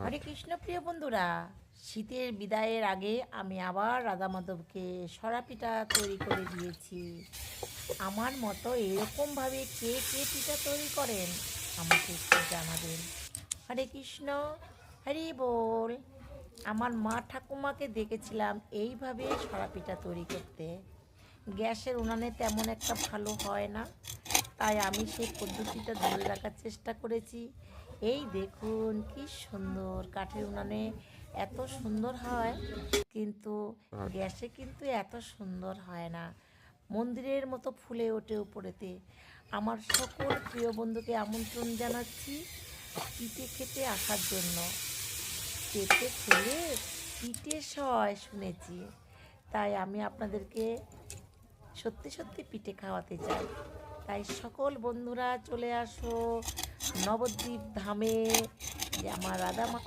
হরে কৃষ্ণ প্রিয় বন্ধুরা, শীতের বিদায়ের আগে আমি আবার রাধা মাধবকে সরা পিঠা তৈরি করে দিয়েছি। আমার মতো এরকমভাবে কে কে পিঠা তৈরি করেন আমাকে একটু জানাবেন। হরে কৃষ্ণ, হরি বল। আমার মা ঠাকুমাকে দেখেছিলাম এইভাবে সরা পিঠা তৈরি করতে। গ্যাসের উনানে তেমন একটা ভালো হয় না, তাই আমি সেই পদ্ধতিটা ধরে রাখার চেষ্টা করেছি। এই দেখুন কি সুন্দর কাঠের উনানে এত সুন্দর হয়, কিন্তু গ্যাসে কিন্তু এত সুন্দর হয় না। মন্দিরের মতো ফুলে ওঠে উপরেতে। আমার সকল প্রিয় বন্ধুকে আমন্ত্রণ জানাচ্ছি পিঠে খেতে আসার জন্য। পেটে খেলে পিঠে সয় শুনেছি, তাই আমি আপনাদেরকে সত্যি সত্যি পিঠে খাওয়াতে চাই। তাই সকল বন্ধুরা চলে আসো নবদ্বীপ ধামে, যে আমার রাধা মা